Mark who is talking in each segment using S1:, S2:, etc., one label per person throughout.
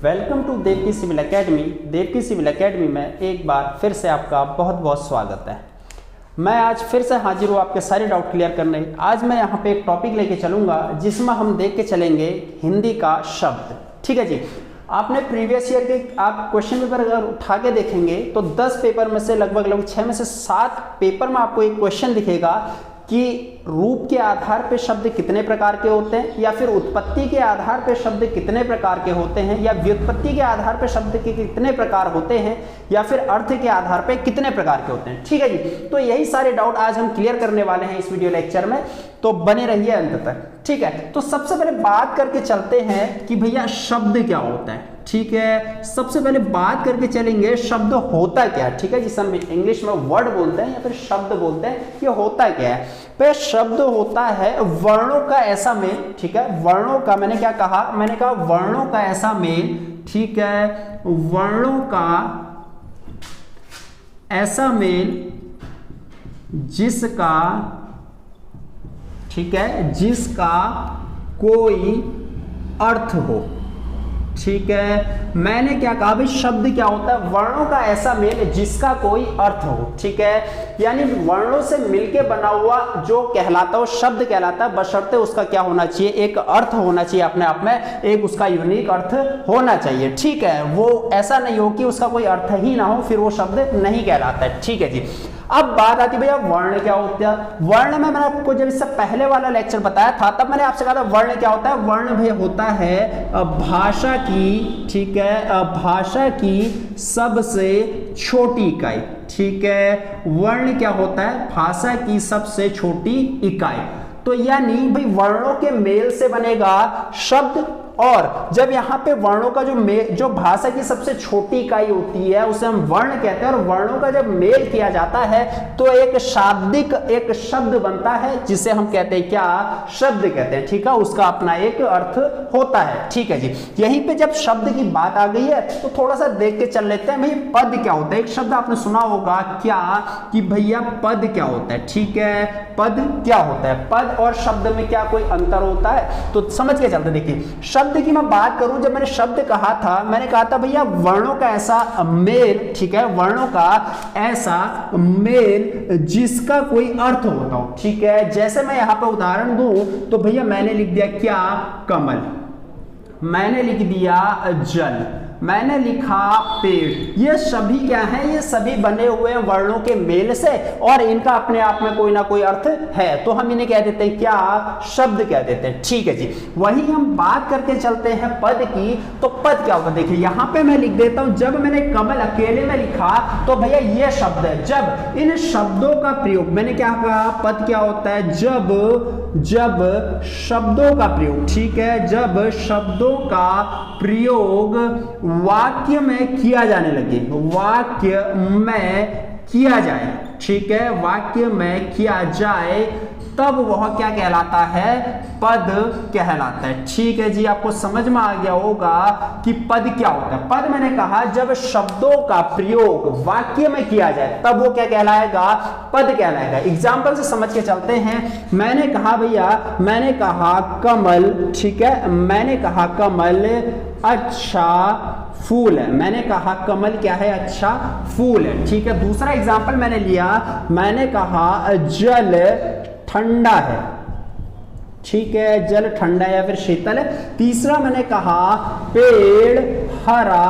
S1: Welcome to Devki civil academy. Devki civil academy में एक बार फिर से आपका बहुत बहुत स्वागत है। मैं आज फिर से हाजिर हूँ आपके सारे डाउट क्लियर करने। आज मैं यहाँ पे एक टॉपिक लेके चलूँगा जिसमें हम देख के चलेंगे हिंदी का शब्द। ठीक है जी। आपने प्रीवियस ईयर के आप क्वेश्चन पेपर अगर उठा के देखेंगे तो 10 पेपर में से लगभग 6 में से 7 पेपर में आपको एक क्वेश्चन दिखेगा कि रूप के आधार पे शब्द कितने प्रकार के होते हैं, या फिर उत्पत्ति के आधार पे शब्द कितने प्रकार के होते हैं, या व्युत्पत्ति के आधार पे शब्द के कितने प्रकार होते हैं, या फिर अर्थ के आधार पे कितने प्रकार के होते हैं। ठीक है जी। तो यही सारे डाउट आज हम क्लियर करने वाले हैं इस वीडियो लेक्चर में, तो बने रहिए अंत तक। ठीक है। तो सबसे पहले बात करके चलते हैं कि भैया शब्द क्या होता है। ठीक है। सबसे पहले बात करके चलेंगे शब्द होता क्या है। ठीक है। जिसे हम इंग्लिश में वर्ड बोलते हैं या फिर शब्द बोलते हैं, ये होता क्या है। पे शब्द होता है वर्णों का ऐसा मेल। ठीक है। वर्णों का मैंने क्या कहा, मैंने कहा वर्णों का ऐसा मेल। ठीक है। वर्णों का ऐसा मेल जिसका, ठीक है, जिसका कोई अर्थ हो। ठीक है। मैंने क्या कहा भाई, शब्द क्या होता है, वर्णों का ऐसा मेल जिसका कोई अर्थ हो। ठीक है। यानी वर्णों से मिलके बना हुआ जो कहलाता हो शब्द कहलाता है, बशर्ते उसका क्या होना चाहिए, एक अर्थ होना चाहिए, अपने आप में एक उसका यूनिक अर्थ होना चाहिए। ठीक है। वो ऐसा नहीं हो कि उसका कोई अर्थ ही ना हो, फिर वो शब्द नहीं कहलाता है। ठीक है जी। अब बात आती है भैया वर्ण क्या होता है। वर्ण में मैंने आपको जब इससे पहले वाला लेक्चर बताया था तब मैंने आपसे कहा था वर्ण क्या होता है। वर्ण भैया होता है भाषा की, ठीक है, भाषा की सबसे छोटी इकाई। ठीक है। वर्ण क्या होता है, भाषा की सबसे छोटी इकाई। तो यानी भाई वर्णों के मेल से बनेगा शब्द, और जब यहाँ पे वर्णों का जो भाषा की सबसे छोटी इकाई होती है उसे हम वर्ण कहते हैं, और वर्णों का जब मेल किया जाता है तो एक शाब्दिक एक शब्द बनता है जिसे हम कहते हैं क्या, शब्द कहते हैं। ठीक है। उसका अपना एक अर्थ होता है। ठीक है जी। यहीं पे जब शब्द की बात आ गई है तो थोड़ा सा देख के चल लेते हैं भाई पद क्या होता है। एक शब्द आपने सुना होगा क्या कि भैया पद क्या होता है। ठीक है। पद क्या होता है, पद और शब्द में क्या कोई अंतर होता है, तो समझ के चलते। देखिए शब्द की मैं बात करूं, जब मैंने शब्द कहा था मैंने कहा था भैया वर्णों का ऐसा मेल। ठीक है। वर्णों का ऐसा मेल जिसका कोई अर्थ होता हो। ठीक है। जैसे मैं यहां पे उदाहरण दूं तो भैया मैंने लिख दिया क्या, कमल, मैंने लिख दिया जल, मैंने लिखा पेड़। ये सभी क्या है, ये सभी बने हुए हैं वर्णों के मेल से, और इनका अपने आप में कोई ना कोई अर्थ है, तो हम इन्हें कह देते हैं क्या, शब्द कह देते हैं। ठीक है जी। वही हम बात करके चलते हैं पद की। तो पद क्या होता है, देखिए यहां पे मैं लिख देता हूं, जब मैंने कमल अकेले में लिखा तो भैया ये शब्द है। जब इन शब्दों का प्रयोग, मैंने क्या कहा, पद क्या होता है, जब शब्दों का प्रयोग, ठीक है, जब शब्दों का प्रयोग वाक्य में किया जाने लगे, वाक्य में किया जाए। ठीक है। वाक्य में किया जाए तब वह क्या कहलाता है, पद कहलाता है। ठीक है जी। आपको समझ में आ गया होगा कि पद क्या होता है। पद मैंने कहा जब शब्दों का प्रयोग वाक्य में किया जाए तब वो क्या कहलाएगा, पद कहलाएगा। एग्जाम्पल से समझ के चलते हैं। मैंने कहा भैया, मैंने कहा कमल, ठीक है, मैंने कहा कमल अच्छा फूल है। मैंने कहा कमल क्या है, अच्छा फूल है। ठीक है। दूसरा एग्जाम्पल मैंने लिया, मैंने कहा जल ठंडा है। ठीक है। जल ठंडा या फिर शीतल है। तीसरा मैंने कहा पेड़ हरा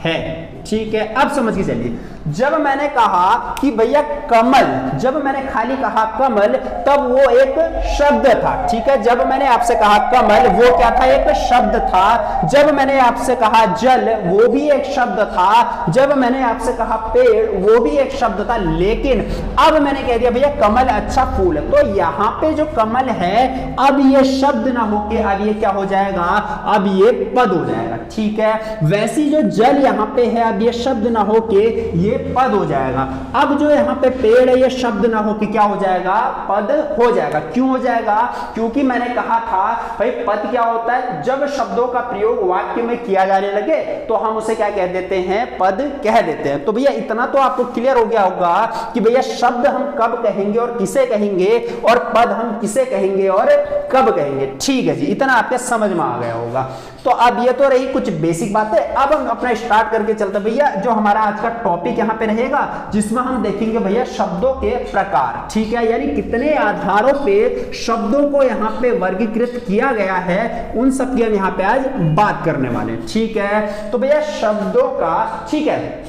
S1: है। ठीक है। अब समझ के चलिए, जब मैंने कहा कि भैया कमल, जब मैंने खाली कहा कमल तब वो एक शब्द था। ठीक है। जब मैंने आपसे कहा कमल वो क्या था, एक शब्द था। जब मैंने आपसे कहा जल वो भी एक शब्द था। जब मैंने आपसे कहा पेड़ वो भी एक शब्द था। लेकिन अब मैंने कह दिया भैया कमल अच्छा फूल है, तो यहाँ पे जो कमल है अब ये शब्द ना होके अब ये क्या हो जाएगा, अब ये पद हो जाएगा। ठीक है। वैसी जो जल यहाँ पे है अब ये शब्द ना होके ये पद हो जाएगा। अब जो यहाँ पे पेड़ है ये शब्द ना हो कि क्या हो जाएगा, पद हो जाएगा। क्यों हो जाएगा, क्योंकि मैंने कहा था भाई पद क्या होता है, जब शब्दों का प्रयोग वाक्य में किया जाने लगे तो हम उसे क्या कह देते हैं, पद कह देते हैं। तो भैया इतना तो आपको क्लियर हो गया होगा कि भैया शब्द हम कब कहेंगे और किसे कहेंगे, और पद हम किसे कहेंगे और कब कहेंगे। ठीक है जी, इतना आपके समझ में आ गया होगा। तो अब ये तो रही कुछ बेसिक बातें। अब हम अपना स्टार्ट करके चलते भैया, जो हमारा आज का टॉपिक यहाँ पे रहेगा, जिसमें हम देखेंगे भैया शब्दों के प्रकार, ठीक है, यानी कितने आधारों पे शब्दों को यहाँ पे वर्गीकृत किया गया है, उन सब की हम यहाँ पे आज बात करने वाले हैं, ठीक है। तो भैया शब्दों का, ठीक है,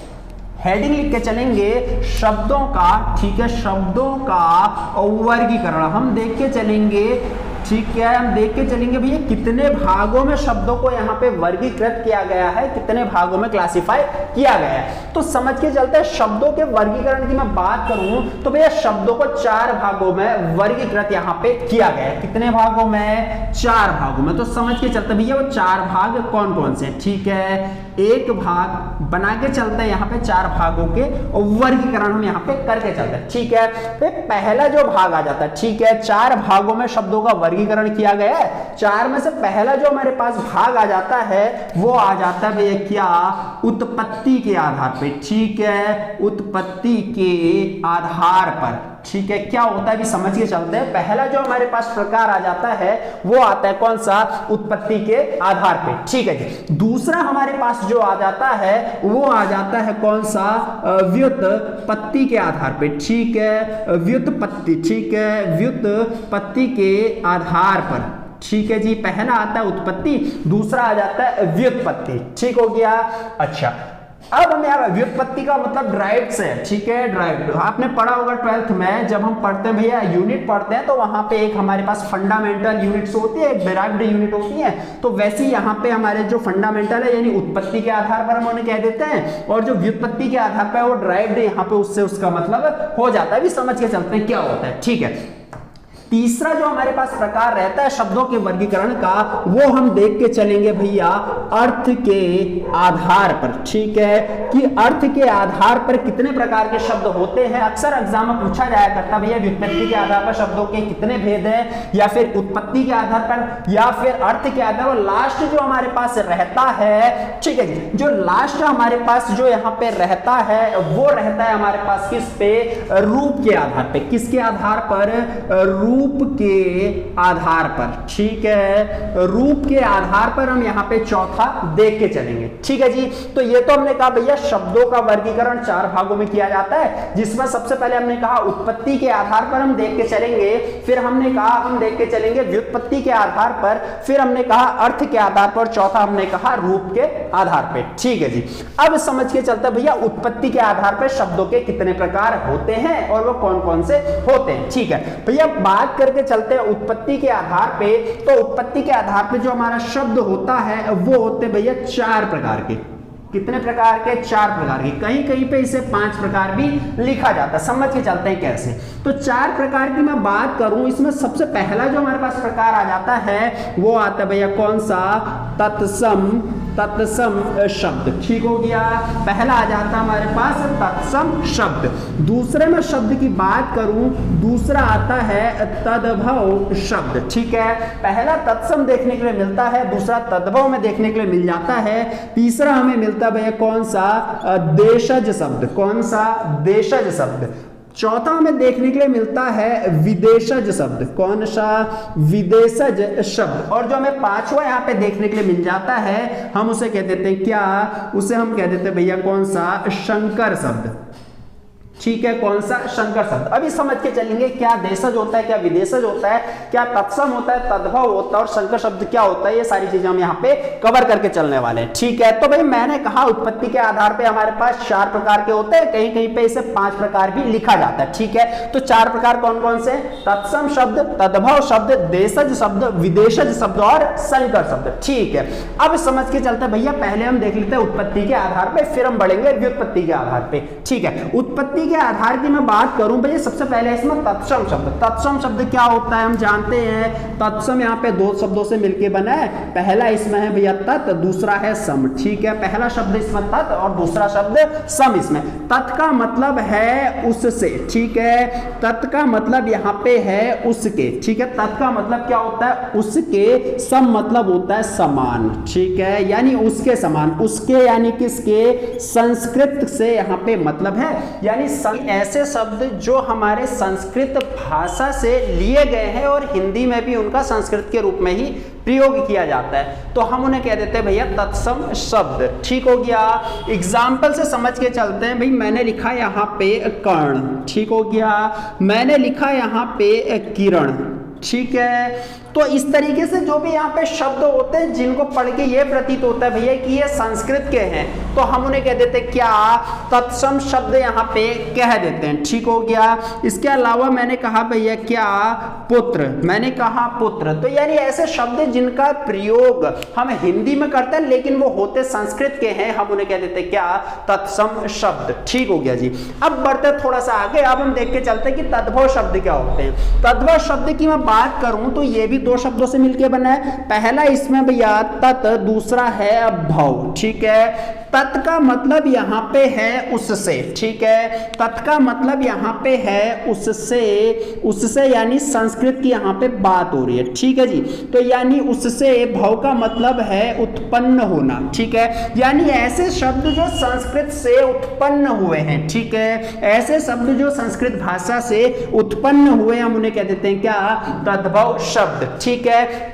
S1: हेडिंग लिख के चलेंगे शब्दों का, ठीक है, शब्दों का वर्गीकरण हम देख के चलेंगे, ठीक है, हम देख के चलेंगे भैया कितने भागों में शब्दों को यहाँ पे वर्गीकृत किया गया है, कितने भागों में क्लासिफाई किया गया है। तो समझ के चलते हैं, शब्दों के वर्गीकरण की मैं बात करूं तो भैया शब्दों को 4 भागों में वर्गीकृत यहाँ पे किया गया है। कितने भागों में? 4 भागों में। तो समझ के चलते भैया वो 4 भाग कौन कौन से, ठीक है, एक भाग बना के चलते हैं यहाँ पे 4 भागों के वर्गीकरण हम यहाँ पे करके चलते हैं, ठीक है। तो पहला जो भाग आ जाता है, ठीक है, 4 भागों में शब्दों का वर्गीकरण किया गया है। 4 में से पहला जो हमारे पास भाग आ जाता है वो आ जाता है भैया क्या? उत्पत्ति के आधार पे, ठीक है, उत्पत्ति के आधार पर, ठीक है। क्या होता है भी समझ के चलते हैं। पहला जो हमारे पास प्रकार आ जाता है वो आता है कौन सा? उत्पत्ति के आधार पे, ठीक है जी। दूसरा हमारे पास जो आ जाता है वो आ जाता है कौन सा? व्युत्पत्ति के आधार पे, ठीक है, व्युत्पत्ति, ठीक है, व्युत्पत्ति के आधार पर, ठीक है जी। पहला आता है उत्पत्ति, दूसरा आ जाता है व्युत्पत्ति, ठीक हो गया। अच्छा, अब हम यहाँ व्युत्पत्ति का मतलब ड्राइव्ड से, ठीक है, ड्राइव्ड आपने पढ़ा होगा 12th में, जब हम पढ़ते हैं भैया यूनिट पढ़ते हैं तो वहां पे एक हमारे पास फंडामेंटल यूनिट्स होती है, डिराइव्ड यूनिट होती है। तो वैसे ही यहाँ पे हमारे जो फंडामेंटल है यानी उत्पत्ति के आधार पर हम उन्हें कह देते हैं, और जो व्युत्पत्ति के आधार पर वो ड्राइव्ड यहाँ पे उससे उसका मतलब हो जाता है। अभी समझ के चलते हैं क्या होता है, ठीक है। तीसरा जो हमारे पास प्रकार रहता है शब्दों के वर्गीकरण का वो हम देख के चलेंगे भैया अर्थ के आधार पर, ठीक है, कि अर्थ के आधार पर कितने प्रकार के शब्द होते हैं। अक्सर एग्जाम में पूछा जाया करता भैया व्युत्पत्ति के आधार पर शब्दों के कितने भेद हैं, या फिर उत्पत्ति के आधार पर, या फिर अर्थ के आधार पर। लास्ट जो हमारे पास रहता है, ठीक है, जो लास्ट हमारे पास जो यहाँ पे रहता है वो रहता है हमारे पास किस पे? रूप के आधार पे। किसके आधार पर? रूप के आधार पर, ठीक है, रूप के आधार पर हम यहां पे चौथा देख के चलेंगे, ठीक है जी। तो ये तो हमने कहा भैया शब्दों का वर्गीकरण 4 भागों में किया जाता है, जिसमें सबसे पहले हमने कहा उत्पत्ति के आधार पर हम देख के चलेंगे, फिर हमने कहा हम देख के चलेंगे व्युत्पत्ति के आधार पर, फिर हमने कहा अर्थ के आधार पर, चौथा हमने कहा रूप के आधार पर, ठीक है जी। अब समझ के चलता भैया उत्पत्ति के आधार पर शब्दों के कितने प्रकार होते हैं और वो कौन कौन से होते हैं, ठीक है भैया। बात करके चलते हैं उत्पत्ति के आधार पे। तो उत्पत्ति के आधार पे जो हमारा शब्द होता है वो होते भैया 4 प्रकार के। कितने प्रकार के? 4 प्रकार के। कहीं कहीं पे इसे 5 प्रकार भी लिखा जाता है। समझ के चलते हैं कैसे। तो 4 प्रकार की मैं बात करूं, इसमें सबसे पहला जो हमारे पास प्रकार आ जाता है वो आता है भैया कौन सा? तत्सम शब्द, ठीक हो गया। पहला आ जाता है हमारे पास तत्सम शब्द। दूसरे में शब्द की बात करूं, दूसरा आता है तद्भव शब्द, ठीक है। पहला तत्सम देखने के लिए मिलता है, दूसरा तद्भव में देखने के लिए मिल जाता है, तीसरा हमें मिलता है कौन सा? देशज शब्द। कौन सा? देशज शब्द। चौथा हमें देखने के लिए मिलता है विदेशज शब्द। कौन सा? विदेशज शब्द। और जो हमें 5वां यहाँ पे देखने के लिए मिल जाता है हम उसे कह देते हैं क्या? उसे हम कह देते हैं भैया कौन सा? शंकर शब्द, ठीक है। कौन सा? शंकर शब्द। अभी समझ के चलेंगे क्या देशज होता है, क्या विदेशज होता है, क्या तत्सम होता है, तद्भव होता है और शंकर शब्द क्या होता है, ये सारी चीजें हम यहाँ पे कवर करके चलने वाले हैं, ठीक है। तो भाई मैंने कहा उत्पत्ति के आधार पे हमारे पास 4 प्रकार के होते हैं, कहीं कहीं पे इसे 5 प्रकार भी लिखा जाता है, ठीक है। तो 4 प्रकार कौन कौन से? तत्सम शब्द, तद्भव शब्द, देशज शब्द, विदेशज शब्द और शंकर शब्द, ठीक है। अब समझ के चलते भैया पहले हम देख लेते हैं उत्पत्ति के आधार पे, फिर हम बढ़ेंगे व्युत्पत्ति के आधार पे, ठीक है। उत्पत्ति के आधार की मैं बात करूं भैया सबसे पहले इसमें तत्सम शब्द। तत्सम शब्द क्या होता है हम जानते हैं। तत्सम यहाँ पे 2 शब्दों से मिलकर बना है। पहला इसमें है भैया तत्, दूसरा है सम, ठीक है। पहला शब्द इसमें तत् और दूसरा शब्द सम। इसमें तत् का मतलब है उससे, ठीक है। तत् का मतलब यहाँ पे है उसके, ठीक है। तत् का मतलब क्या होता है? उसके। सम मतलब होता है समान, ठीक है, यानी उसके समान। उसके यानी किसके? संस्कृत से यहाँ पे मतलब है, यानी ऐसे शब्द जो हमारे संस्कृत भाषा से लिए गए हैं और हिंदी में भी उनका संस्कृत के रूप में ही प्रयोग किया जाता है, तो हम उन्हें कह देते हैं भैया तत्सम शब्द। ठीक हो गया। एग्जाम्पल से समझ के चलते हैं। भाई मैंने लिखा यहाँ पे कर्ण, ठीक हो गया। मैंने लिखा यहाँ पे किरण, ठीक है। तो इस तरीके से जो भी यहाँ पे शब्द होते हैं जिनको पढ़ के ये प्रतीत होता है भैया कि ये संस्कृत के हैं, तो हम उन्हें कह देते हैं क्या, तत्सम शब्द यहाँ पे कह देते हैं। ठीक हो गया। इसके अलावा मैंने कहा भैया क्या, पुत्र, मैंने कहा पुत्र, तो यानी ऐसे शब्द जिनका प्रयोग हम हिंदी में करते हैं लेकिन वो होते संस्कृत के हैं, हम उन्हें कह देते हैं क्या, तत्सम शब्द। ठीक हो गया जी। अब बढ़ते थोड़ा सा आगे, अब हम देख के चलते हैं कि तद्भव शब्द क्या होते हैं। तद्भव शब्द की मैं बात करूं तो ये भी दो शब्दों से मिलकर बना है। पहला इसमें भैया तत्, दूसरा है भव। ठीक है। तत् का मतलब यहां पे है उससे, ठीक है। तत् का मतलब यहां पे है उससे, उससे यानी संस्कृत की यहां पे बात हो रही है। ठीक है जी। तो यानी उससे, भव का मतलब है उत्पन्न होना। ठीक है। यानी ऐसे शब्द जो संस्कृत से उत्पन्न हुए हैं, ठीक है, ऐसे शब्द जो संस्कृत भाषा से उत्पन्न हुए हम उन्हें कह देते हैं क्या, तद्भव शब्द। ठीक है।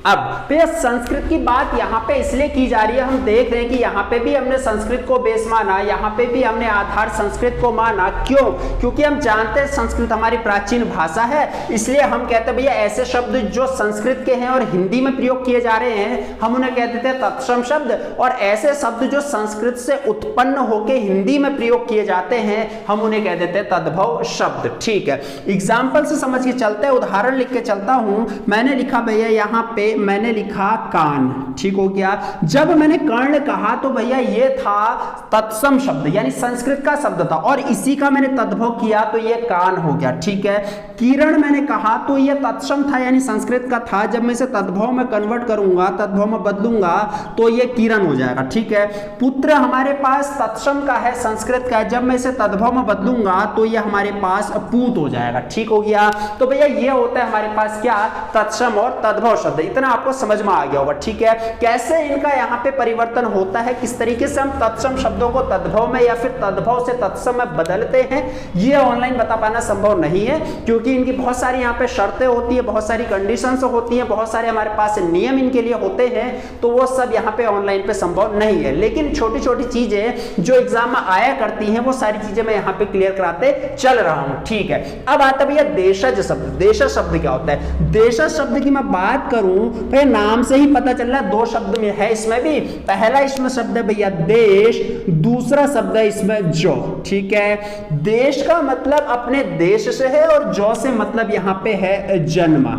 S1: अब फिर संस्कृत की बात यहाँ पे इसलिए की जा रही है, हम देख रहे हैं कि यहाँ पे भी हमने संस्कृत को बेस माना, यहाँ पे भी हमने आधार संस्कृत को माना। क्यों? क्योंकि हम जानते हैं संस्कृत हमारी प्राचीन भाषा है, इसलिए हम कहते हैं भैया ऐसे शब्द जो संस्कृत के हैं और हिंदी में प्रयोग किए जा रहे हैं हम उन्हें कह देते हैं तत्सम शब्द, और ऐसे शब्द जो संस्कृत से उत्पन्न होकर हिंदी में प्रयोग किए जाते हैं हम उन्हें कह देते हैं तद्भव शब्द। ठीक है। एग्जाम्पल से समझ के चलते हैं, उदाहरण लिख के चलता हूं। मैंने लिखा भैया यहाँ पे, मैंने लिखा कान, ठीक हो गया। जब मैंने कर्ण कहा तो भैया ये था तत्सम शब्द यानी संस्कृत का शब्द था, और इसी का मैंने तद्भव किया तो ये कान हो गया। ठीक है। किरण मैंने कहा तो ये तत्सम था यानी संस्कृत का था, जब मैं इसे तद्भव में कन्वर्ट करूंगा, तद्भव में बदलूंगा तो ये किरण हो जाएगा। ठीक है। पुत्र हमारे पास तत्सम का है, संस्कृत का है, जब मैं इसे तद्भव में बदलूंगा तो ये हमारे पास पूत हो जाएगा। ठीक हो गया। तो भैया ये होता है हमारे पास क्या, तत्सम और तद्भव शब्द। इतना आपको समझ में आ गया होगा। ठीक है। कैसे इनका यहाँ पे परिवर्तन होता है, किस तरीके से हम तत्सम शब्दों को तद्भव में या फिर तद्भव से तत्सम में बदलते हैं, ये ऑनलाइन बता पाना संभव नहीं है, क्योंकि इनकी बहुत सारी यहाँ पे शर्तें होती है, बहुत सारी कंडीशंस होती हैं, बहुत सारे हमारे पास नियम इनके लिए होते हैं, तो वो सब यहाँ पे ऑनलाइन पे संभव नहीं है। लेकिन छोटी छोटी चीजें जो एग्जाम में आया करती हैं वो सारी चीजें मैं यहाँ पे क्लियर कराते चल रहा हूँ। ठीक है। अब आता है भैया देशज शब्द। देशज शब्द क्या होता है? देशज शब्द की मैं बात करूं तो नाम से ही पता चल रहा है, दो शब्द में है इसमें भी। पहला इसमें शब्द है भैया देश, दूसरा शब्द है इसमें जो। ठीक है। देश का मतलब अपने देश से है और जो से मतलब यहां पे है जन्मा।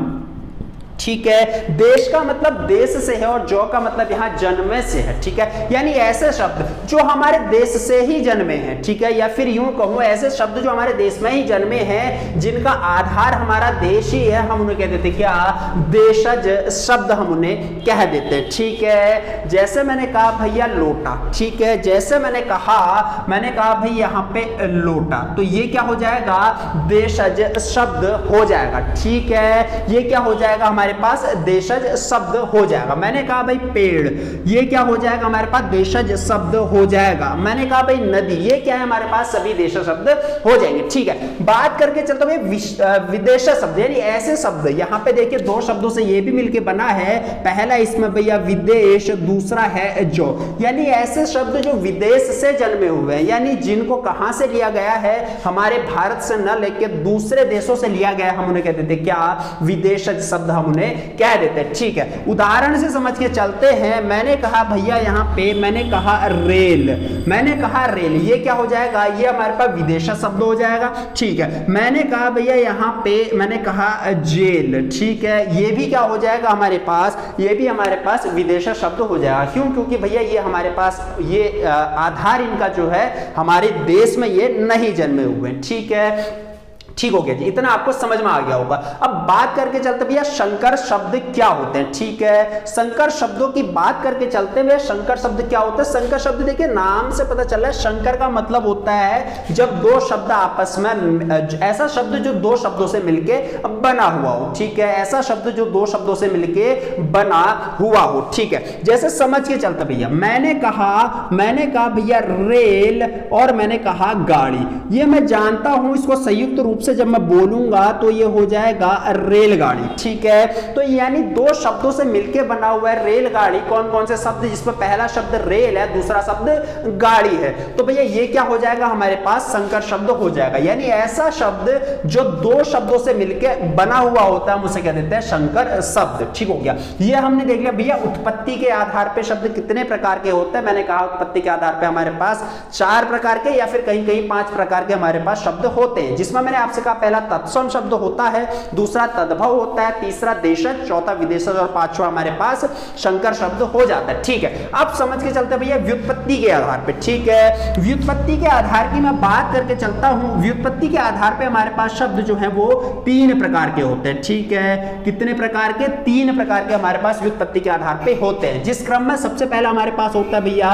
S1: ठीक है। देश का मतलब देश से है और जो का मतलब यहां जन्मे से है। ठीक है। यानी ऐसे शब्द जो हमारे देश से ही जन्मे हैं, ठीक है, या फिर यूं कहूं ऐसे शब्द जो हमारे देश में ही जन्मे हैं, जिनका आधार हमारा देश ही है, हम उन्हें कह देते क्या, देशज शब्द हम उन्हें कह देते हैं। ठीक है। जैसे मैंने कहा भैया लोटा। ठीक है। जैसे मैंने कहा भाई यहां पे लोटा, तो ये क्या हो जाएगा, देशज शब्द हो जाएगा। ठीक है। ये क्या हो जाएगा, हमारे पास देशज शब्द हो जाएगा। मैंने कहा भाई पेड़, ये क्या हो जाएगा, हमारे पास देशज शब्द हो जाएगा। मैंने कहा भाई नदी, ये क्या है, हमारे पास सभी देशज शब्द हो जाएंगे। ठीक है। बात करके चलते भाई विदेश शब्द, यानी ऐसे शब्द, यहां पे देखिए दो शब्दों से ये भी मिलके बना है। पहला इसमें भैया विदेश, दूसरा है जो, यानी ऐसे शब्द जो विदेश से जन्मे हुए हैं, यानी जिनको कहां से लिया गया है, हमारे भारत से न लेके दूसरे देशों से लिया गया, हम उन्हें कहते थे क्या, विदेशज शब्द हम उन्हें कह देते हैं। ठीक है। उदाहरण से समझ के चलते हैं। मैंने कहा भैया यहाँ पे, मैंने कहा रेल, मैंने कहा रेल, ये क्या हो जाएगा, ये हमारे पास विदेश शब्द हो जाएगा। ठीक है। मैंने कहा भैया यहाँ पे, मैंने कहा जेल, ठीक है, ये भी क्या हो जाएगा हमारे पास, ये भी हमारे पास विदेश शब्द हो जाएगा। क्यों? क्योंकि भैया ये हमारे पास ये आधार इनका जो है हमारे देश में ये नहीं जन्मे हुए। ठीक है। ठीक हो गया जी, इतना आपको समझ में आ गया होगा। अब बात करके चलते भैया संकर शब्द क्या होते हैं। ठीक है, संकर शब्दों की बात करके चलते हैं। संकर शब्द क्या होता है? संकर शब्द देखिए नाम से पता चल रहा है, संकर का मतलब होता है जब दो शब्द आपस में, ऐसा शब्द जो दो शब्दों से मिलके बना हुआ हो। ठीक है, ऐसा शब्द जो दो शब्दों से मिलके बना हुआ हो। ठीक है, जैसे समझ के चलते भैया, मैंने कहा भैया रेल और मैंने कहा गाड़ी। ये मैं जानता हूं, इसको संयुक्त रूप से जब मैं बोलूंगा तो ये हो जाएगा रेलगाड़ी। ठीक है, तो यानी दो शब्दों से मिलके बना हुआ है रेलगाड़ी। कौन कौन से शब्द, जिसमें पहला शब्द रेल है, दूसरा शब्द गाड़ी है, तो भैया ये क्या हो जाएगा हमारे पास? संकर शब्द हो जाएगा। यानी ऐसा शब्द जो दो शब्दों से मिलके बना हुआ होता है, उसे क्या देते हैं? संकर शब्द। ठीक हो गया, ये हमने देख लिया भैया उत्पत्ति के आधार पे शब्द कितने प्रकार के होते हैं। मैंने कहा उत्पत्ति के आधार पे हमारे पास 4 प्रकार के या फिर कहीं कहीं 5 प्रकार के हमारे पास शब्द होते हैं, जिसमें मैंने आपसे कहा पहला तत्सम शब्द होता है, दूसरा तद्भव होता है, तीसरा देशज, चौथा विदेशज और पांचवा हमारे पास संकर शब्द हो जाता है। ठीक है, अब समझ के चलते भैया व्युत्पत्ति के आधार पे। ठीक है, व्युत्पत्ति के आधार की मैं बात करके चलता हूं। व्युत्पत्ति के आधार पे हमारे पास शब्द जो है वो 3 प्रकार के होते हैं। ठीक है, कितने प्रकार के? 3 प्रकार के हमारे पास व्युत्पत्ति के आधार पे होते हैं, जिस क्रम में सबसे पहला हमारे पास होता है भैया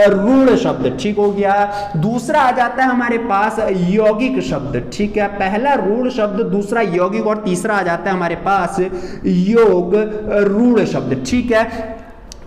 S1: रूढ़ शब्द। ठीक हो गया, दूसरा आ जाता है हमारे पास यौगिक शब्द। ठीक है, पहला रूढ़ शब्द, दूसरा यौगिक और तीसरा आ जाता है हमारे पास योग रूढ़ शब्द। ठीक है,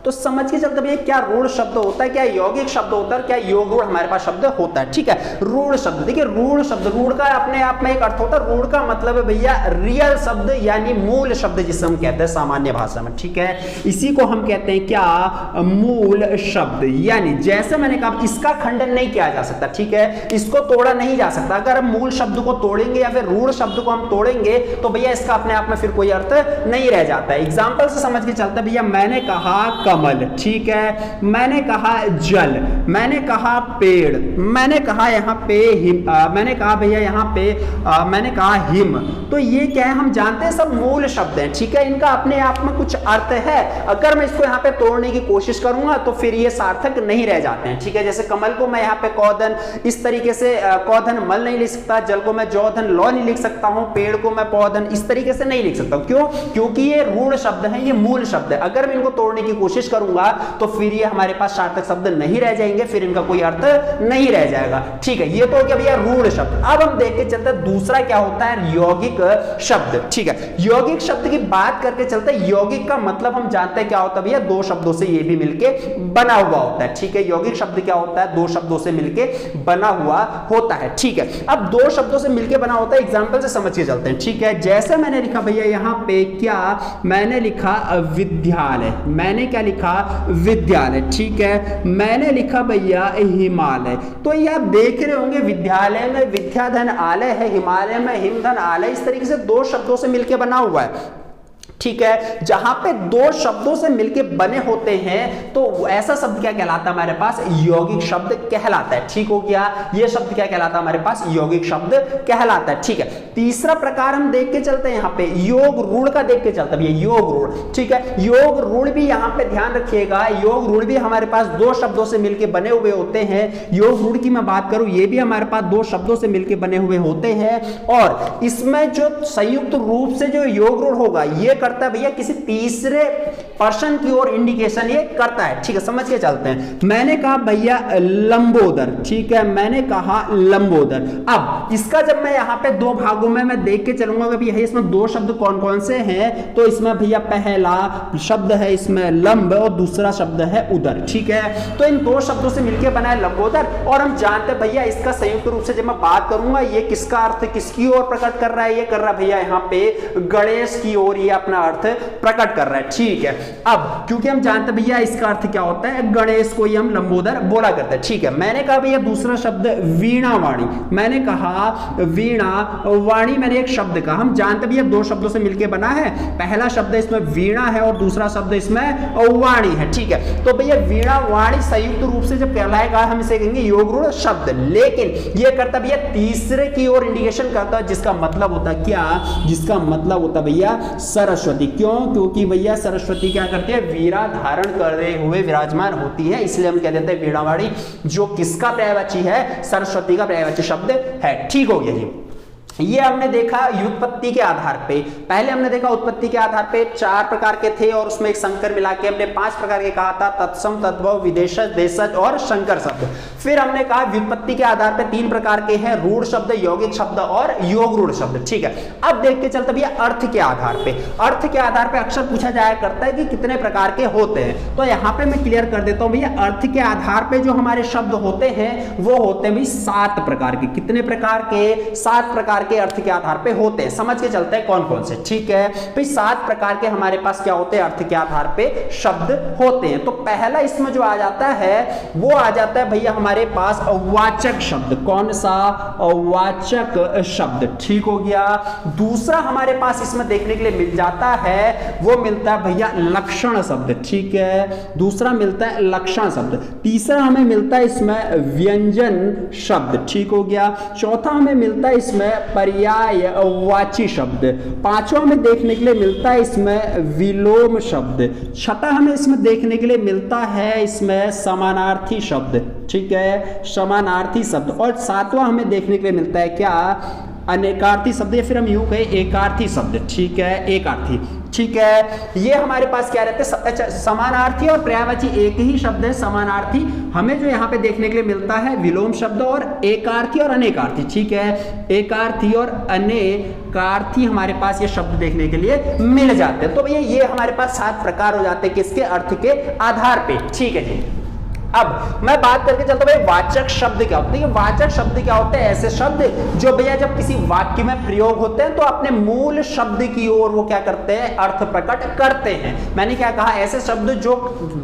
S1: तो समझ के चलते भैया क्या रूढ़ शब्द होता है, क्या यौगिक शब्द होता है, क्या योग रूढ़ हमारे पास शब्द होता है। ठीक है, रूढ़ शब्द देखिए, रूढ़ शब्द, रूढ़ का अपने आप में एक अर्थ होता है। रूढ़ का मतलब है भैया रियल शब्द यानी मूल शब्द, जिसे हम कहते हैं सामान्य भाषा में। ठीक है, इसी को हम कहते हैं क्या? मूल शब्द। यानी जैसे मैंने कहा इसका खंडन नहीं किया जा सकता। ठीक है, इसको तोड़ा नहीं जा सकता। अगर हम मूल शब्द को तोड़ेंगे या फिर रूढ़ शब्द को हम तोड़ेंगे तो भैया इसका अपने आप में फिर कोई अर्थ नहीं रह जाता है। एग्जाम्पल से समझ के चलते भैया, मैंने कहा कमल। ठीक है, मैंने कहा जल, मैंने कहा पेड़, मैंने कहा यहाँ पे हिम, मैंने कहा भैया यहाँ पे मैंने कहा हिम। तो ये क्या है? हम जानते हैं सब मूल शब्द हैं। ठीक है, इनका अपने आप में कुछ अर्थ है। अगर मैं इसको यहाँ पे तोड़ने की कोशिश करूंगा तो फिर ये सार्थक नहीं रह जाते हैं। ठीक है, जैसे कमल को मैं यहाँ पे कौधन इस तरीके से कौधन मल नहीं लिख सकता, जल को मैं जौधन लौ नहीं लिख सकता हूँ, पेड़ को मैं पौधन इस तरीके से नहीं लिख सकता। क्यों? क्योंकि ये रूढ़ शब्द है, ये मूल शब्द है। अगर मैं इनको तोड़ने की कोशिश करूंगा तो फिर ये हमारे पास सार्थक शब्द नहीं रह जाएंगे, फिर इनका कोई अर्थ नहीं रह जाएगा। ठीक है, ये तो हो गया भैया रूढ़ शब्द। अब हम देख के चलते हैं दूसरा क्या होता है? यौगिक शब्द। ठीक है, यौगिक शब्द की बात करके चलते हैं। यौगिक का मतलब हम जानते हैं क्या होता है भैया? दो शब्दों से ये भी मिलके बना हुआ होता है। ठीक है, यौगिक शब्द क्या होता है? दो शब्दों से मिलके बना हुआ होता है। ठीक है, अब दो शब्दों से मिलके बना होता है, एग्जाम्पल से समझ के चलते हैं। ठीक है, जैसे मैंने लिखा भैया यहाँ पे क्या, मैंने लिखा विद्यालय, मैंने क्या लिखा? विद्यालय। ठीक है, मैंने लिखा भैया हिमालय। तो ये आप देख रहे होंगे विद्यालय में विद्याधन आलय है, हिमालय में हिमधन आलय, इस तरीके से दो शब्दों से मिलकर बना हुआ है। ठीक है, जहां पे दो शब्दों से मिलके बने होते हैं तो ऐसा शब्द क्या कहलाता है हमारे पास? यौगिक शब्द कहलाता है। ठीक हो गया, ये शब्द क्या कहलाता है हमारे पास? यौगिक शब्द कहलाता है। ठीक है, तीसरा प्रकार हम देख के चलते हैं यहाँ पे, योग रूढ़ का देख के चलते हैं। योग रूढ़, ठीक है, योग रूढ़ भी यहाँ पे ध्यान रखिएगा, योग रूढ़ भी हमारे पास दो शब्दों से मिलके बने हुए होते हैं। योग रूढ़ की मैं बात करूं, ये भी हमारे पास दो शब्दों से मिलके बने हुए होते हैं, और इसमें जो संयुक्त रूप से जो योग रूढ़ होगा ये करता है भैया किसी तीसरे पर्सन की ओर इंडिकेशन ये करता है। ठीक है, समझ के चलते हैं। मैंने कहा भैया लंबोदर। ठीक है, मैंने कहा लंबोदर। अब इसका जब मैं यहाँ पे दो भागों में मैं देख के चलूंगा कि भैया इसमें दो शब्द कौन कौन से हैं, तो इसमें भैया पहला शब्द है इसमें लंब और दूसरा शब्द है उदर। ठीक है, तो इन दो शब्दों से मिलकर बना है लंबोदर, और हम जानते हैं भैया इसका संयुक्त रूप से जब मैं बात करूंगा ये किसका अर्थ किसकी ओर प्रकट कर रहा है? ये कर रहा है भैया यहाँ पे गणेश की ओर ये अपना अर्थ प्रकट कर रहा है। ठीक है, अब क्योंकि हम जानते हैं भैया इसका अर्थ क्या होता है, गणेश को ही हम लंबोदर बोला करते हैं। ठीक है, मैंने कहा भैया दूसरा शब्द वीणा वाणी। मैंने कहा वीणा वाणी, मैंने एक शब्द कहा, हम जानते भैया दो शब्दों से मिलकर बना है, पहला शब्द इसमें वीणा है और दूसरा शब्द इसमें वाणी है। ठीक है, तो भैया वीणा वाणी संयुक्त रूप से जब कहलाएगा हम इसे कहेंगे योग रूढ़ शब्द, लेकिन ये करता भैया तीसरे की ओर इंडिकेशन करता है, जिसका मतलब होता है क्या? जिसका मतलब होता भैया सरस्वती। क्यों? क्योंकि भैया सरस्वती क्या करती है? वीणा धारण करे हुए विराजमान होती है, इसलिए हम कह देते हैं वीणावाणी, जो किसका पर्यायवाची है? सरस्वती का पर्यायवाची शब्द है। ठीक हो गया जी। ये हमने देखा व्युत्पत्ति के आधार पे। पहले हमने देखा उत्पत्ति के आधार पे 4 प्रकार के थे और उसमें एक संकर मिला के हमने 5 प्रकार के कहा था, तत्सम, तद्भव, विदेशज, देशज और संकर शब्द। फिर हमने कहा व्युत्पत्ति के आधार पे 3 प्रकार के हैं, रूढ़ शब्द, यौगिक शब्द और योग रूढ़ शब्द। ठीक है, अब देख के चलते भैया अर्थ के आधार पे। अर्थ के आधार पे अक्सर पूछा जाया करता है कि कितने प्रकार के होते हैं, तो यहाँ पे मैं क्लियर कर देता हूँ भैया। अर्थ के आधार पे जो हमारे शब्द होते हैं वो होते हैं भाई 7 प्रकार के। कितने प्रकार के? 7 प्रकार के अर्थ के आधार पे होते हैं। समझ के चलते हैं कौन कौन से। ठीक है भाई, 7 प्रकार के हमारे पास क्या होते हैं? अर्थ के आधार पे शब्द होते हैं। तो पहला इसमें जो आ जाता है वो आ जाता है भैया हमारे पास वाचक शब्द। कौन सा? वाचक शब्द। ठीक हो गया। दूसरा हमारे पास इसमें देखने के लिए मिल जाता है, वो मिलता है भैया लक्षण शब्द। ठीक है, दूसरा मिलता है लक्षण शब्द। तीसरा हमें मिलता है इसमें व्यंजन शब्द। ठीक हो गया। चौथा हमें मिलता है इसमें पर्यायवाची शब्द। पांचवा हमें देखने के लिए मिलता है इसमें विलोम शब्द। छठा हमें इसमें देखने के लिए मिलता है इसमें समानार्थी शब्द। ठीक है, समानार्थी शब्द। और सातवां हमें देखने के लिए मिलता है क्या? अनेकार्थी शब्द, या फिर हम यूं कहें एकार्थी शब्द। ठीक है, एकार्थी। ठीक है, ये हमारे पास क्या रहते हैं? समानार्थी और पर्यायवाची एक ही शब्द है। समानार्थी हमें जो यहाँ पे देखने के लिए मिलता है विलोम शब्द, और एकार्थी और अनेकार्थी। ठीक है, एकार्थी और अनेकार्थी हमारे पास ये शब्द देखने के लिए मिल जाते हैं। तो भैया ये हमारे पास 7 प्रकार हो जाते हैं किसके? अर्थ के आधार पे। ठीक है जी। अब मैं बात करके चलता हूं वाचक शब्द क्या होते हैं। वाचक शब्द क्या होते हैं? ऐसे शब्द जो भैया जब किसी वाक्य में प्रयोग होते हैं तो अपने मूल शब्द की ओर वो क्या करते हैं? अर्थ प्रकट करते हैं। मैंने क्या कहा? ऐसे शब्द जो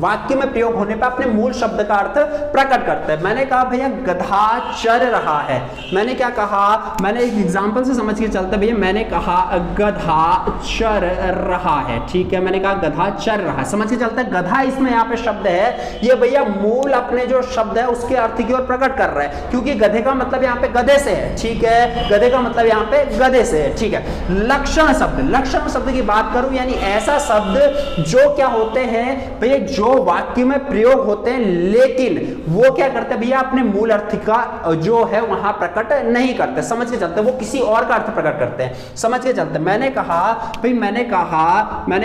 S1: वाक्य में प्रयोग होने पर अपने मूल शब्द का अर्थ प्रकट करते हैं। मैंने कहा भैया गधा चर रहा है। मैंने क्या कहा? मैंने एक एग्जाम्पल से समझ के चलते भैया, मैंने कहा गधा चर रहा है। ठीक है, मैंने कहा गधा चर रहा है। समझ के चलते गधा इसमें यहाँ पे शब्द है, ये भैया मूल अपने जो शब्द है उसके अर्थ की ओर प्रकट कर रहा है, क्योंकि गधे का मतलब यहाँ पे गधे से है। ठीक है, गधे का मतलब यहाँ पे गधे से है। ठीक है, लक्षण शब्द। लक्षण शब्द की बात करूं यानी ऐसा शब्द जो क्या होते हैं भैया, जो वाक्य में प्रयोग होते हैं लेकिन वो क्या करते हैं भैया अपने मूल अर्थ का जो है वहां प्रकट नहीं करते। समझ के चलते वो किसी और का अर्थ प्रकट करते हैं। समझ के चलते मैंने कहा भाई, मैंने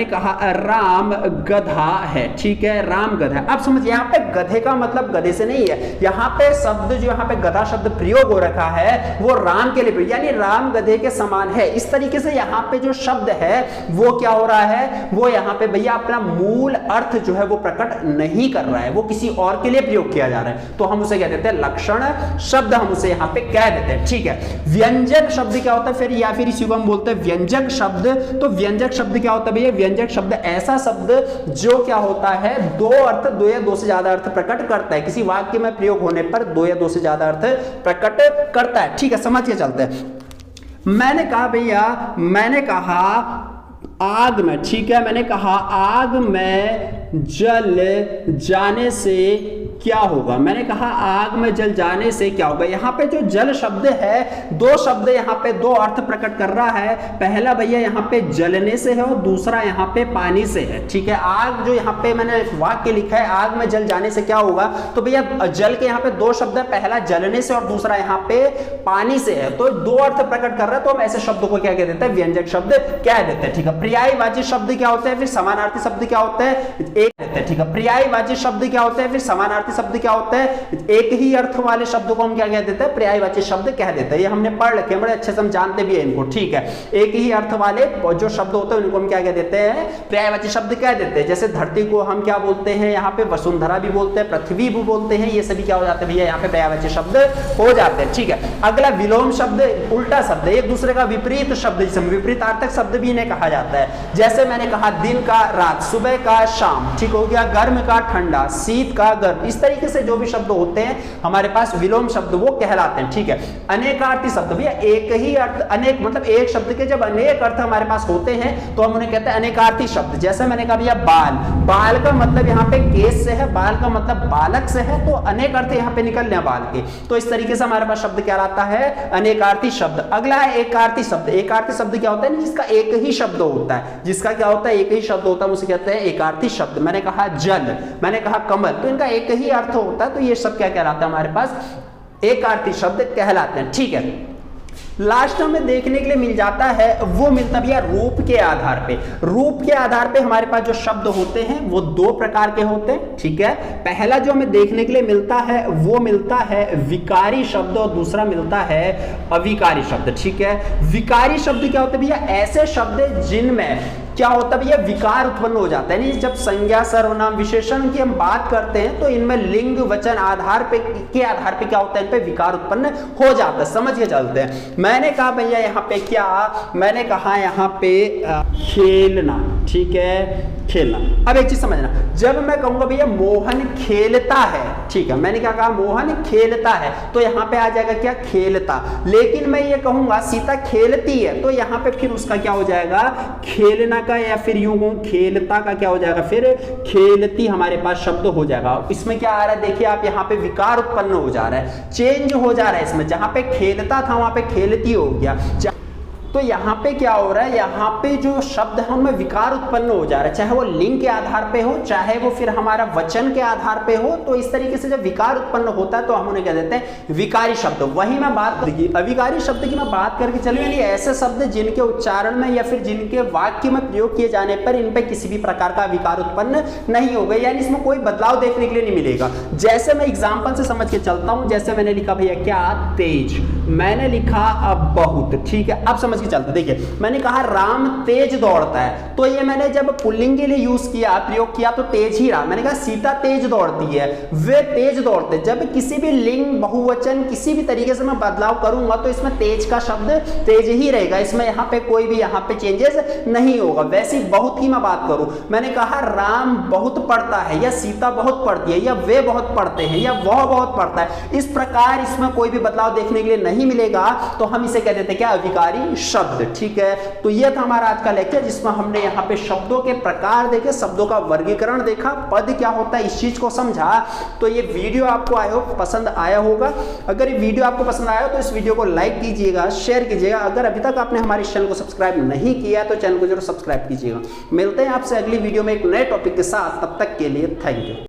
S1: कहा राम गधा है। ठीक है, राम गधा। अब समझ, यहाँ पे गधे का मतलब गधे से नहीं है। यहाँ पे शब्द जो यहाँ पे गधा शब्द प्रयोग हो रखा है वो राम के लिए, यानी राम गधे के समान है। इस तरीके से यहाँ पे जो शब्द है वो क्या हो रहा है? वो यहाँ पे भैया अपना मूल अर्थ जो है वो प्रकट नहीं कर रहा है, वो किसी और के लिए प्रयोग किया जा रहा है। तो हम उसे कह देते हैं लक्षण शब्द, हम उसे यहाँ पे कह देते हैं। ठीक है, व्यंजन शब्द क्या होता है फिर, या फिर इसी को हम बोलते हैं व्यंजक शब्द। तो व्यंजक शब्द क्या होता है भैया? व्यंजक शब्द ऐसा शब्द जो क्या होता है दो अर्थ, दो या दो से ज्यादा अर्थ प्रकट करता है। किसी वाक्य में प्रयोग होने पर 2 या 2 से ज्यादा अर्थ प्रकट करता है। ठीक है, समझ के चलते हैं। मैंने कहा भैया, मैंने कहा आग में। ठीक है, मैंने कहा आग में जल जाने से क्या होगा? मैंने कहा आग में जल जाने से क्या होगा? यहाँ पे जो जल शब्द है, 2 शब्द यहाँ पे 2 अर्थ प्रकट कर रहा है। पहला भैया यहाँ पे जलने से है और दूसरा यहाँ पे पानी से है। ठीक है, आग जो यहाँ पे मैंने वाक्य लिखा है आग में जल जाने से क्या होगा, तो भैया जल के यहाँ पे 2 शब्द है, पहला जलने से और दूसरा यहाँ पे पानी से है। तो 2 अर्थ प्रकट कर रहा है, तो हम ऐसे शब्दों को क्या कह देते हैं? व्यंजक शब्द कह देते हैं। ठीक है, पर्यायवाची शब्द क्या होता है, फिर समानार्थी शब्द क्या होता है? एक देते हैं। ठीक है, पर्यायवाची शब्द क्या होता है, फिर समानार्थी शब्द क्या होता है? एक ही अर्थ वाले शब्दों को हम क्या कह देते हैं? पर्यायवाची शब्द कह देते हैं। ये हमने पढ़ रखे हैं, बड़े अच्छे से हम जानते भी हैं इनको। ठीक है, एक ही अर्थ वाले जो शब्द होते हैं उनको हम क्या कह देते हैं? पर्यायवाची शब्द कह देते हैं। जैसे धरती को हम क्या बोलते हैं? यहाँ पे वसुंधरा भी बोलते हैं, पृथ्वी भी बोलते हैं। ये सभी क्या हो जाते हैं भैया? यहाँ पे पर्यायवाची शब्द हो जाते हैं। ठीक है, अगला विलोम शब्द, उल्टा शब्द, एक दूसरे का विपरीत शब्द, जिसे विपरीतार्थक शब्द भी इन्हें कहा जाता है। जैसे मैंने कहा दिन का रात, सुबह का शाम। ठीक हो गया, गर्म का ठंडा, शीत का गर्म। इस तरीके से जो भी शब्द होते हैं हमारे पास विलोम शब्द वो कहलाते हैं। ठीक है, अनेकार्थी शब्द भैया एक ही अर्थ, अनेक मतलब एक शब्द के जब अनेक अर्थ हमारे पास होते हैं तो हम उन्हें कहते हैं अनेकार्थी शब्द। जैसे मैंने कहा भैया बाल, बाल का मतलब यहाँ पे केस से है, बाल का मतलब बालक से है, तो अनेक अर्थ यहाँ पे निकल रहे बाल के। तो इस तरीके से हमारे पास शब्द क्या आता है? अनेकार्थी शब्द। अगला है एकार्थी शब्द। एकार्थी शब्द क्या होता है? जिसका एक ही शब्द होता है, जिसका क्या होता है? एक ही शब्द होता है, उसे कहते हैं एकार्थी शब्द। मैंने कहा जल, मैंने कहा कमल, तो इनका एक ही अर्थ होता है, तो ये सब क्या कहलाता है? हमारे पास एकार्थी शब्द कहलाते हैं। ठीक है, लास्ट हमें देखने के लिए मिल जाता है, वो मिलता भी है रूप के आधार पे। रूप के आधार पे हमारे पास जो शब्द होते हैं वो दो प्रकार के होते हैं, ठीक है। पहला जो हमें देखने के लिए मिलता है वो मिलता है विकारी शब्द और दूसरा मिलता है अविकारी शब्द, ठीक है। विकारी शब्द क्या होते हैं भैया? ऐसे शब्द जिनमें क्या होता है भैया? विकार उत्पन्न हो जाता है। नहीं, जब संज्ञा सर्वनाम विशेषण की हम बात करते हैं तो इनमें लिंग वचन आधार पे के आधार पे क्या होता है? इन पे विकार उत्पन्न हो जाता है। समझ के चलते हैं। मैंने कहा भैया यहाँ पे क्या, मैंने कहा यहाँ पे खेलना, ठीक है, खेलना। अब एक चीज समझना, जब मैं कहूंगा भैया मोहन खेलता है, ठीक है, मैंने क्या कहा? मोहन खेलता है, तो यहाँ पे आ जाएगा क्या? खेलता। लेकिन मैं ये कहूंगा सीता खेलती है, तो यहाँ पे फिर उसका क्या हो जाएगा? खेलना का, या फिर यूं कहूं खेलता का क्या हो जाएगा? फिर खेलती हमारे पास शब्द हो जाएगा। इसमें क्या आ रहा है? देखिए आप, यहाँ पे विकार उत्पन्न हो जा रहा है, चेंज हो जा रहा है इसमें। जहां पे खेलता था वहां पे खेलती हो गया। तो यहाँ पे क्या हो रहा है? यहाँ पे जो शब्द है उनमें विकार उत्पन्न हो जा रहा है, चाहे वो लिंग के आधार पे हो, चाहे वो फिर हमारा वचन के आधार पे हो। तो इस तरीके से जब विकार उत्पन्न होता है तो हम उन्हें कह देते हैं विकारी शब्द। वही मैं बात करूंगी अविकारी शब्द की, मैं बात करके चलूँ, यानी ऐसे शब्द जिनके उच्चारण में या फिर जिनके वाक्य में प्रयोग किए जाने पर इन पे किसी भी प्रकार का विकार उत्पन्न नहीं होगा, यानी इसमें कोई बदलाव देखने के लिए नहीं मिलेगा। जैसे मैं एग्जाम्पल से समझ के चलता हूं, जैसे मैंने लिखा भैया क्या? तेज। मैंने लिखा अब बहुत, ठीक है। अब समझ के चलते, देखिए मैंने कहा राम तेज दौड़ता है, तो ये मैंने जब पुल्लिंग के लिए यूज किया, प्रयोग किया, तो तेज ही रहा। मैंने कहा सीता तेज दौड़ती है, वे तेज दौड़ते। जब किसी भी लिंग बहुवचन किसी भी तरीके से मैं बदलाव करूंगा तो इसमें तेज का शब्द तेज ही रहेगा, इसमें यहाँ पे कोई भी यहाँ पे चेंजेस नहीं होगा। वैसे बहुत की मैं बात करूं, मैंने कहा राम बहुत पढ़ता है, या सीता बहुत पढ़ती है, या वे बहुत पढ़ते हैं, या वह बहुत पढ़ता है, इस प्रकार इसमें कोई भी बदलाव देखने के लिए नहीं मिलेगा, तो हम इसे कह देते हैं क्या? अविकारी शब्द, ठीक है। तो यह था हमारा आज का लेक्चर, जिसमें हमने यहाँ पे शब्दों के प्रकार देखे, शब्दों का वर्गीकरण देखा, पद क्या होता है इस चीज को समझा। तो ये वीडियो आपको आई होप पसंद आया होगा। अगर ये वीडियो आपको पसंद आया तो इस वीडियो को लाइक कीजिएगा, शेयर कीजिएगा। अगर अभी तक आपने हमारे चैनल को सब्सक्राइब नहीं किया तो चैनल को जरूर सब्सक्राइब कीजिएगा। मिलते हैं आपसे अगली वीडियो में एक नए टॉपिक के साथ, तब तक के लिए थैंक यू।